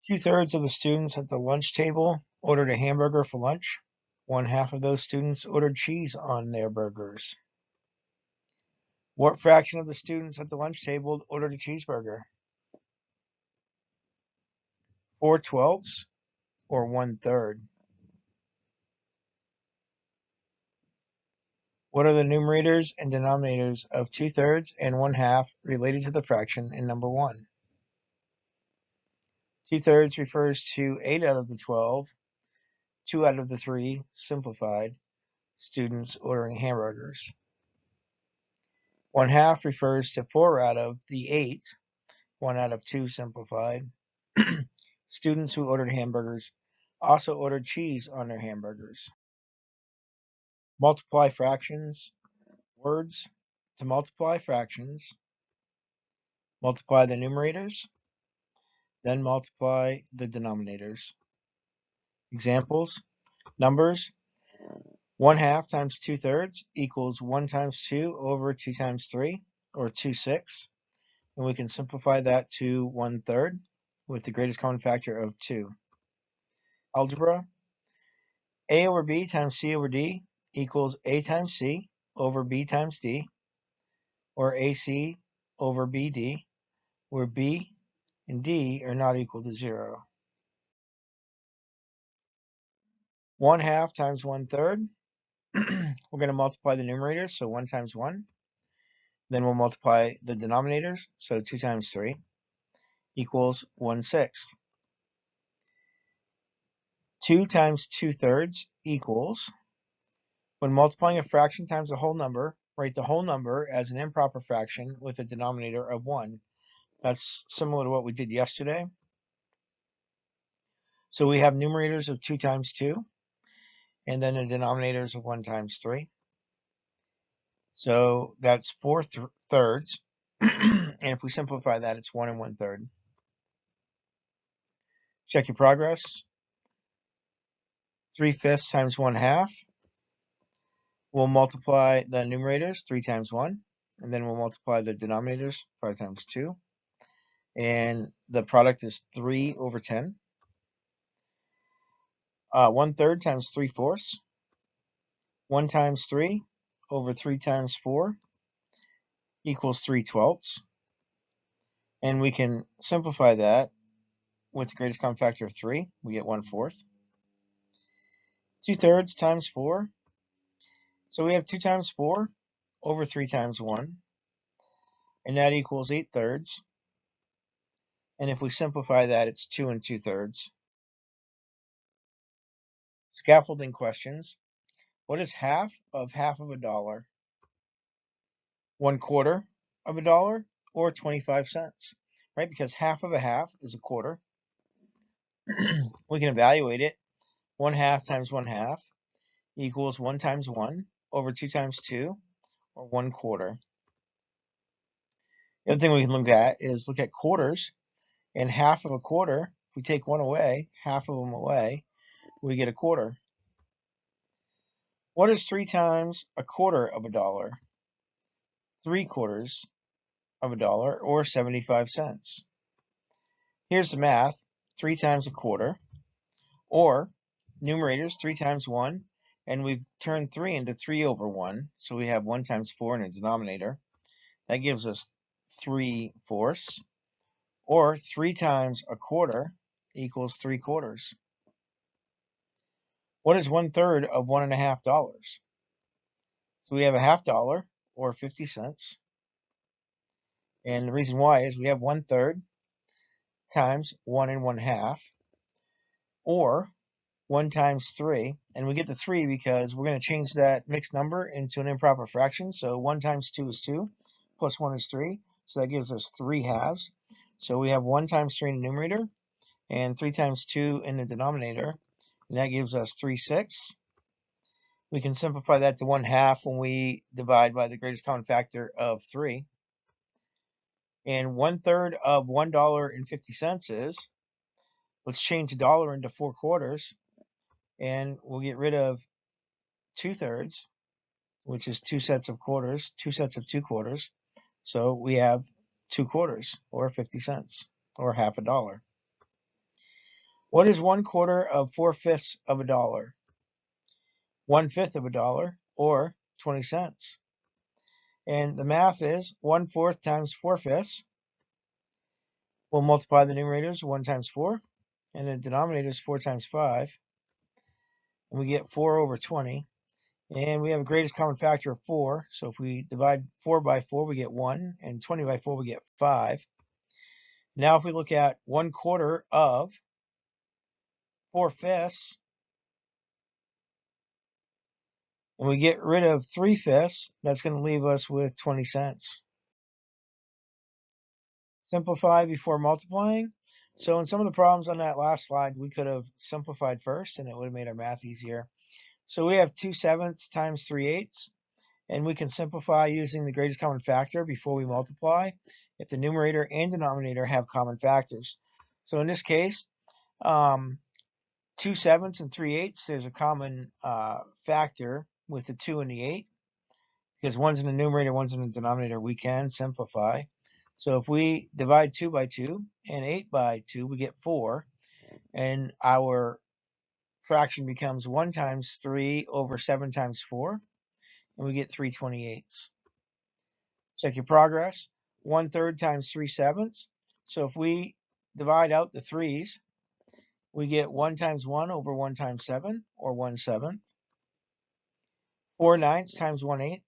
2/3 of the students at the lunch table ordered a hamburger for lunch. 1/2 of those students ordered cheese on their burgers. What fraction of the students at the lunch table ordered a cheeseburger? 4/12 or 1/3? What are the numerators and denominators of 2/3 and 1/2 related to the fraction in number 1? 2/3 refers to 8 out of the 12, 2 out of the 3, simplified, students ordering hamburgers. 1/2 refers to 4 out of the 8, 1 out of 2, simplified, students who ordered hamburgers also ordered cheese on their hamburgers. Multiply fractions. Words. To multiply fractions, multiply the numerators, then multiply the denominators. Examples. Numbers. 1/2 times 2/3 equals 1 times 2 over 2 times 3, or 2/6. And we can simplify that to 1/3 with the greatest common factor of 2. Algebra. A over B times C over D equals A times C over B times D, or AC over BD, where B and D are not equal to 0. 1/2 times 1/3. We're going to multiply the numerators, so 1 times 1. Then we'll multiply the denominators, so 2 times 3 equals 1/6. 2 times 2/3 equals, when multiplying a fraction times a whole number, write the whole number as an improper fraction with a denominator of 1. That's similar to what we did yesterday. So we have numerators of 2 times 2, and then the denominators of 1 times 3. So that's 4/3. And if we simplify that, it's 1 and 1/3. Check your progress. 3/5 times 1/2. We'll multiply the numerators, 3 times 1, and then we'll multiply the denominators, 5 times 2. And the product is 3 over 10. 1/3 times 3/4. 1 times 3 over 3 times 4 equals 3/12. And we can simplify that with the greatest common factor of 3. We get 1/4. 2/3 times 4. So we have 2 times 4 over 3 times 1. And that equals 8/3. And if we simplify that, it's 2 and 2/3. Scaffolding questions. What is half of $1/2? 1/4 of a dollar, or 25 cents, right? Because half of a half is a quarter. We can evaluate it. 1/2 times 1/2 equals 1 times 1 over 2 times 2, or 1/4. The other thing we can look at quarters, and half of a quarter, if we take one away, half of them away, we get a quarter. What is 3 times 1/4 of a dollar? 3/4 of a dollar, or 75 cents. Here's the math. 3 times 1/4, or numerators 3 times 1, and we've turned 3 into 3 over 1, so we have 1 times 4 in a denominator. That gives us 3/4, or 3 times 1/4 equals 3/4. What is 1/3 of $1.50? So we have a $1/2, or 50 cents. And the reason why is we have 1/3 times 1 and 1/2, or 1 times 3. And we get the 3 because we're going to change that mixed number into an improper fraction. So 1 times 2 is 2, plus 1 is 3. So that gives us 3/2. So we have 1 times 3 in the numerator, and 3 times 2 in the denominator. And that gives us 3/6. We can simplify that to 1/2 when we divide by the greatest common factor of 3. And 1/3 of $1.50 is, let's change a dollar into 4/4, and we'll get rid of 2/3, which is 2 sets of quarters, 2 sets of 2/4. So we have 2/4, or 50 cents, or $1/2. What is 1/4 of 4/5 of a dollar? 1/5 of a dollar, or 20 cents. And the math is 1/4 times 4/5. We'll multiply the numerators, 1 times 4, and the denominator is 4 times 5. And we get 4 over 20. And we have a greatest common factor of 4. So if we divide 4 by 4, we get 1. And 20 by 4, we get 5. Now if we look at 1/4 of 4/5, and we get rid of 3/5, that's going to leave us with 20 cents. Simplify before multiplying. So in some of the problems on that last slide, we could have simplified first, and it would have made our math easier. So we have 2/7 times 3/8, and we can simplify using the greatest common factor before we multiply if the numerator and denominator have common factors. So in this case, 2/7 and 3/8, there's a common factor with the 2 and the 8. Because one's in the numerator, one's in the denominator, we can simplify. So if we divide 2 by 2 and 8 by 2, we get 4. And our fraction becomes 1 times 3 over 7 times 4. And we get 3/28. Check your progress. 1/3 times 3/7. So if we divide out the 3's, we get 1 times 1 over 1 times 7, or 1/7. 4/9 times 1/8.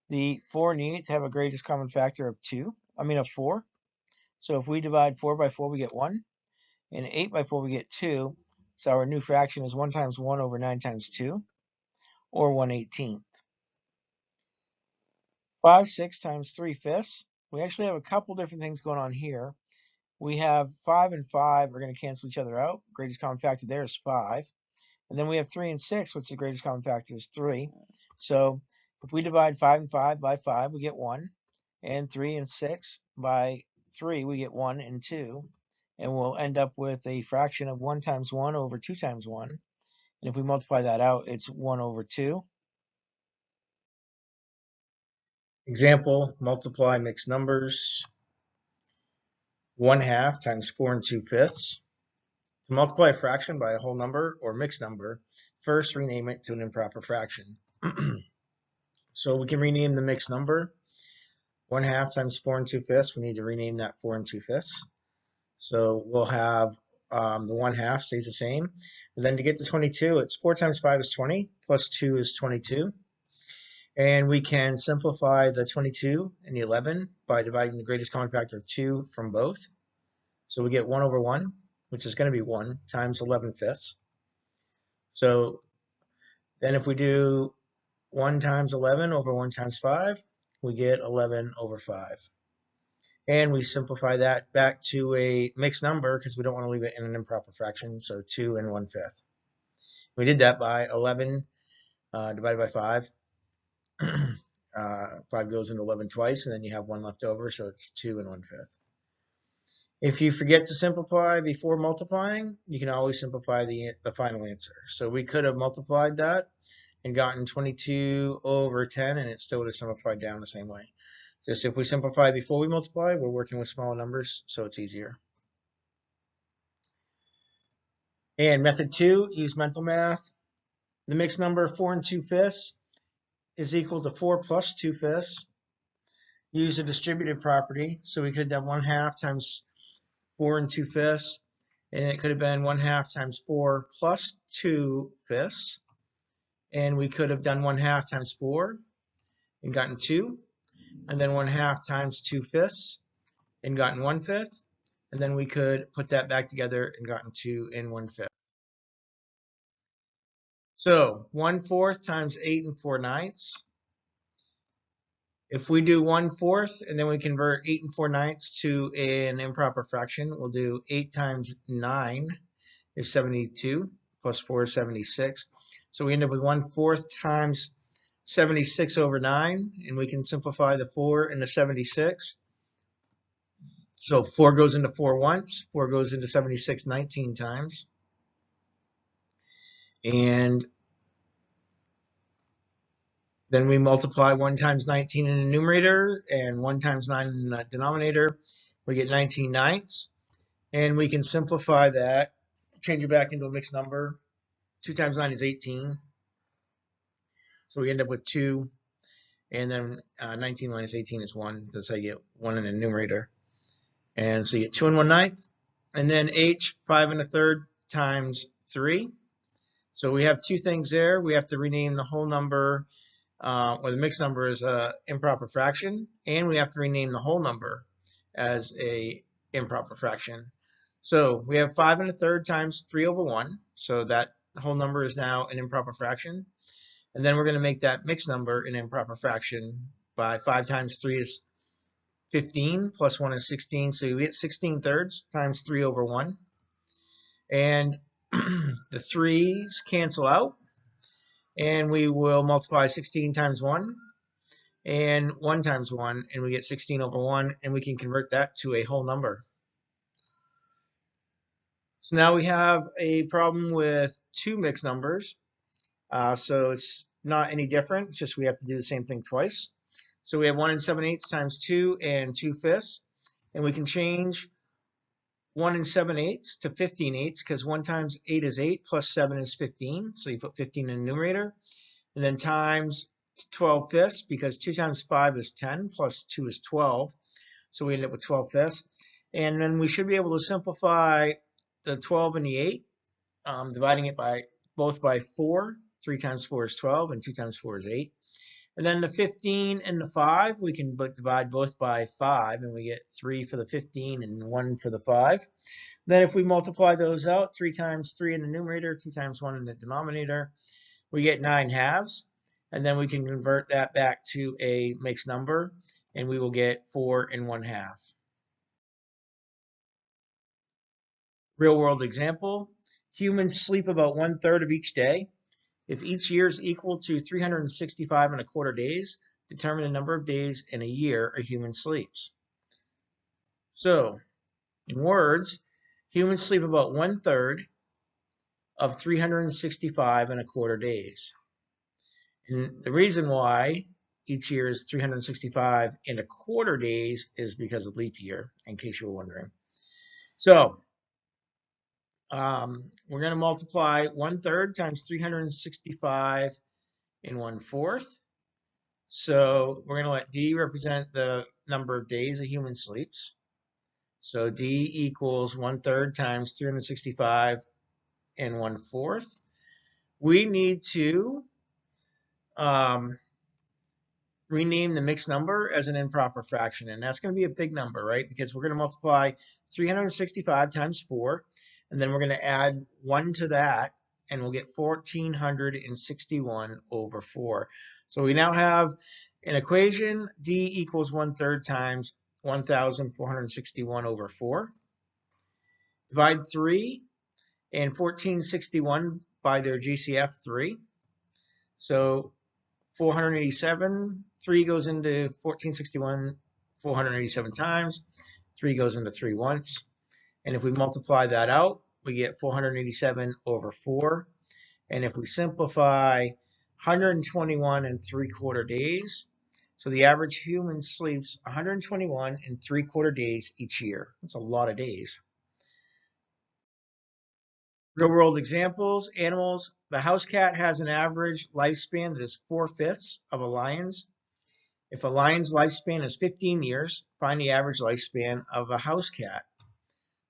The 4 and the 8 have a greatest common factor of 4. So if we divide 4 by 4, we get 1. And 8 by 4, we get 2. So our new fraction is 1 times 1 over 9 times 2, or 1/18. 5/6 times 3/5. We actually have a couple different things going on here. We have 5 and 5 are going to cancel each other out. Greatest common factor there is 5. And then we have 3 and 6, which the greatest common factor is 3. So if we divide 5 and 5 by 5, we get 1. And 3 and 6 by 3, we get 1 and 2. And we'll end up with a fraction of 1 times 1 over 2 times 1. And if we multiply that out, it's 1 over 2. Example, multiply mixed numbers. 1/2 times 4 2/5. To multiply a fraction by a whole number or mixed number, first rename it to an improper fraction. So we can rename the mixed number. 1/2 times 4 2/5. We need to rename that 4 2/5. So we'll have the 1/2 stays the same. And then to get to 22, it's 4 times 5 is 20, plus 2 is 22. And we can simplify the 22 and the 11 by dividing the greatest common factor of 2 from both. So we get 1 over 1, which is going to be 1 times 11/5. So then if we do 1 times 11 over 1 times 5, we get 11 over 5. And we simplify that back to a mixed number because we don't want to leave it in an improper fraction, so 2 and 1/5. We did that by 11 divided by 5. 5 goes into 11 twice, and then you have 1 left over, so it's 2 and 1/5. If you forget to simplify before multiplying, you can always simplify the final answer. So we could have multiplied that and gotten 22 over 10, and it still would have simplified down the same way. Just if we simplify before we multiply, we're working with smaller numbers, so it's easier. And method 2, use mental math. The mixed number 4 2/5 is equal to 4 plus 2/5. Use a distributive property, so we could have 1/2 times 4 2/5, and it could have been 1/2 times 4 plus 2/5. And we could have done 1/2 times 4 and gotten 2, and then 1/2 times 2/5 and gotten 1/5, and then we could put that back together and gotten 2 and 1/5. So 1/4 times 8 4/9. If we do 1/4 and then we convert 8 4/9 to an improper fraction, we'll do 8 times 9 is 72, plus 4 is 76. So we end up with 1/4 times 76 over 9, and we can simplify the 4 into 76. So 4 goes into 4 once, 4 goes into 76 19 times. And then we multiply 1 times 19 in the numerator and 1 times 9 in the denominator. We get 19 ninths. And we can simplify that change it back into a mixed number. 2 times 9 is 18. So we end up with 2. And then 19 minus 18 is 1. That's how you get 1 in the numerator. And so you get 2 1/9. And then h, 5 1/3 times 3. So we have two things there. We have to rename the whole number, or the mixed number, as an improper fraction. And we have to rename the whole number as a improper fraction. So we have 5 1/3 times 3 over 1. So that whole number is now an improper fraction. And then we're going to make that mixed number an improper fraction by 5 times 3 is 15, plus 1 is 16. So we get 16/3 times 3 over 1. And the 3's cancel out. And we will multiply 16 times 1 and 1 times 1. And we get 16 over 1. And we can convert that to a whole number. So now we have a problem with two mixed numbers. So it's not any different. It's just we have to do the same thing twice. So we have 1 7/8 times 2 and 2/5. And we can change 1 7/8 to 15/8 because 1 times 8 is 8 plus 7 is 15. So you put 15 in the numerator. And then times 12/5 because 2 times 5 is 10 plus 2 is 12. So we end up with 12/5. And then we should be able to simplify the 12 and the 8, dividing it by both by 4. 3 times 4 is 12, and 2 times 4 is 8. And then the 15 and the 5, we can divide both by 5, and we get 3 for the 15 and 1 for the 5. Then if we multiply those out, 3 times 3 in the numerator, 2 times 1 in the denominator, we get 9/2. And then we can convert that back to a mixed number, and we will get 4 1/2. Real world example. Humans sleep about 1/3 of each day. If each year is equal to 365 1/4 days, determine the number of days in a year a human sleeps. So, in words, humans sleep about 1/3 of 365 1/4 days. And the reason why each year is 365 1/4 days is because of leap year, in case you were wondering. So, we're going to multiply 1/3 times 365 1/4. So we're going to let D represent the number of days a human sleeps. So D equals 1/3 times 365 1/4. We need to rename the mixed number as an improper fraction. And that's going to be a big number, right? Because we're going to multiply 365 times 4. And then we're going to add 1 to that. And we'll get 1,461 over 4. So we now have an equation. D equals 1/3 times 1,461 over 4. Divide 3 and 1,461 by their GCF 3. So 487, 3 goes into 1,461 487 times. 3 goes into 3 once. And if we multiply that out, we get 487 over 4. And if we simplify 121 3/4 days, so the average human sleeps 121 3/4 days each year. That's a lot of days. Real world examples, animals. The house cat has an average lifespan that is 4/5 of a lion's. If a lion's lifespan is 15 years, find the average lifespan of a house cat.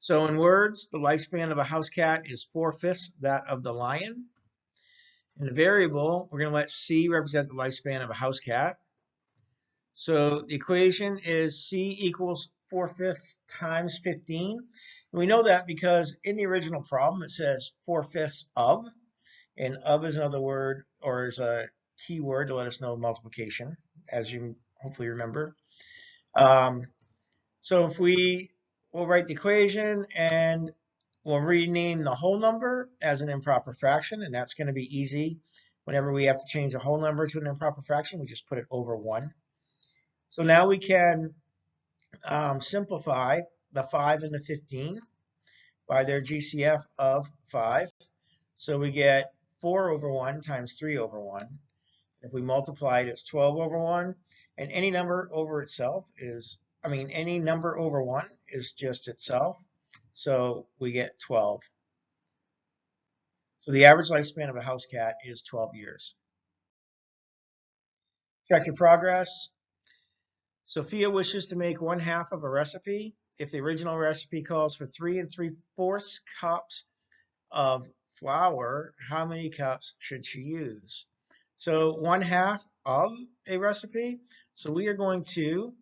So in words, the lifespan of a house cat is 4/5 that of the lion. In the variable, we're going to let C represent the lifespan of a house cat. So the equation is C equals 4/5 times 15. And we know that because in the original problem, it says 4/5 of, and of is another word, or is a key word to let us know multiplication, as you hopefully remember. So if we'll write the equation and we'll rename the whole number as an improper fraction, and that's going to be easy. Whenever we have to change a whole number to an improper fraction, we just put it over 1. So now we can simplify the 5 and the 15 by their GCF of 5. So we get 4 over 1 times 3 over 1. If we multiply it, it's 12 over 1. And any number over itself is, any number over 1 is just itself. So we get 12. So the average lifespan of a house cat is 12 years. Check your progress. Sophia wishes to make 1/2 of a recipe. If the original recipe calls for 3 3/4 cups of flour, how many cups should she use? So 1/2 of a recipe. So we are going to,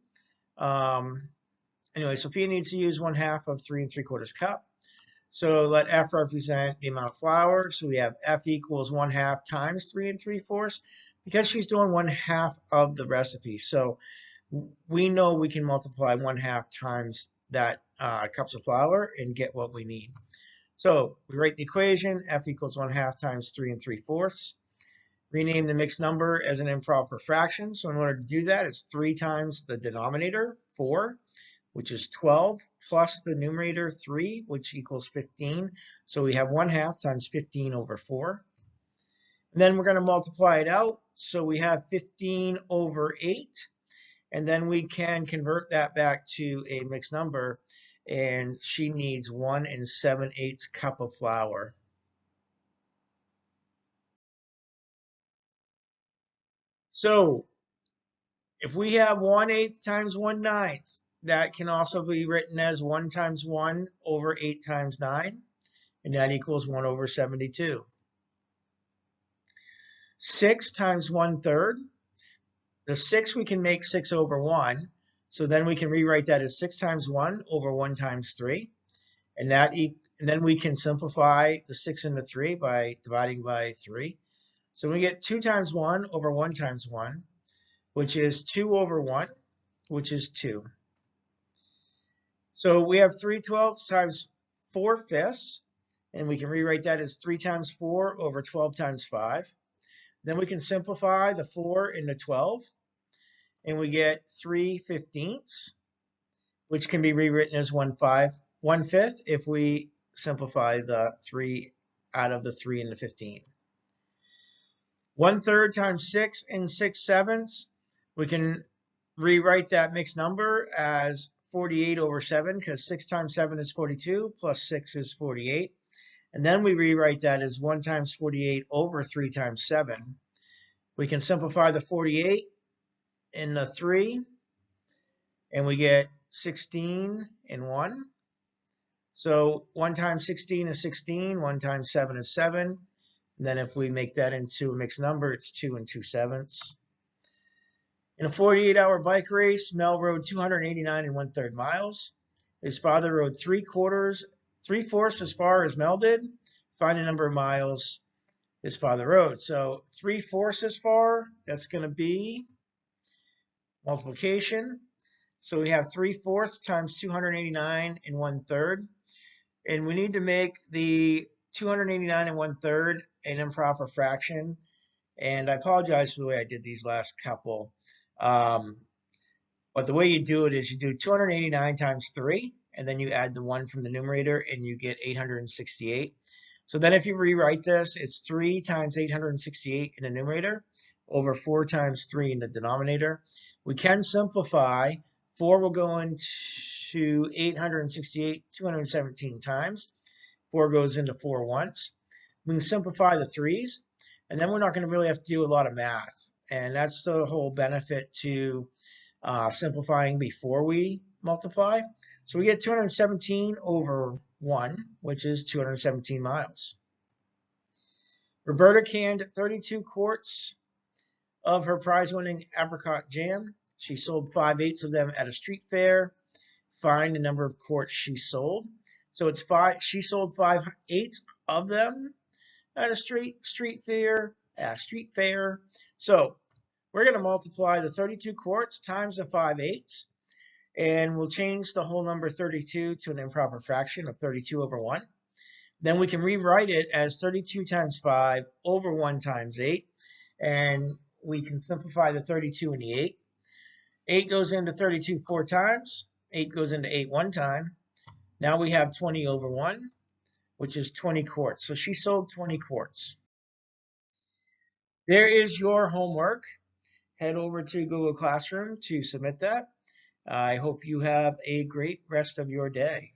anyway, Sophia needs to use 1/2 of 3 3/4 cup. So let F represent the amount of flour. So we have F equals 1/2 times 3 3/4 because she's doing 1/2 of the recipe. So we know we can multiply 1/2 times that cups of flour and get what we need. So we write the equation, F equals 1/2 times 3 3/4. Rename the mixed number as an improper fraction. So in order to do that, it's 3 times the denominator, 4, which is 12, plus the numerator, 3, which equals 15. So we have 1/2 times 15 over 4. And then we're going to multiply it out. So we have 15 over 8. And then we can convert that back to a mixed number. And she needs 1 7/8 cup of flour. So if we have 1/8 times 1/9, that can also be written as 1 times 1 over 8 times 9. And that equals 1 over 72. 6 times 1/3. The 6 we can make 6 over 1. So then we can rewrite that as 6 times 1 over 1 times 3. And then we can simplify the 6 into 3 by dividing by 3. So we get 2 times 1 over 1 times 1, which is 2 over 1, which is 2. So we have 3/12 times 4/5, and we can rewrite that as 3 times 4 over 12 times 5. Then we can simplify the 4 into 12, and we get 3/15, which can be rewritten as 1/5 if we simplify the 3 out of the 3 into 15. 1/3 times 6 and 6/7, we can rewrite that mixed number as 48 over 7 because 6 times 7 is 42 plus 6 is 48. And then we rewrite that as 1 times 48 over 3 times 7. We can simplify the 48 in the 3, and we get 16 and 1. So 1 times 16 is 16, 1 times 7 is 7. And then if we make that into a mixed number, it's 2 2/7. In a 48-hour bike race, Mel rode 289 1/3 miles. His father rode 3/4 as far as Mel did. Find the number of miles his father rode. So 3/4 as far, that's going to be multiplication. So we have 3/4 times 289 1/3. And we need to make the 289 1/3 an improper fraction. And I apologize for the way I did these last couple. But the way you do it is you do 289 times 3, and then you add the 1 from the numerator, and you get 868. So then if you rewrite this, it's 3 times 868 in the numerator over 4 times 3 in the denominator. We can simplify. 4 will go into 868 217 times. 4 goes into 4 once. We can simplify the 3's, and then we're not going to really have to do a lot of math. And that's the whole benefit to simplifying before we multiply. So we get 217 over 1, which is 217 miles. Roberta canned 32 quarts of her prize-winning apricot jam. She sold 5/8 of them at a street fair. Find the number of quarts she sold. So it's 5. She sold 5/8 of them at a street fair. So we're going to multiply the 32 quarts times the 5/8, and we'll change the whole number 32 to an improper fraction of 32 over 1. Then we can rewrite it as 32 times 5 over 1 times 8, and we can simplify the 32 and the 8. 8 goes into 32 4 times. 8 goes into 8 1 time. Now we have 20 over 1, which is 20 quarts. So she sold 20 quarts. There is your homework. Head over to Google Classroom to submit that. I hope you have a great rest of your day.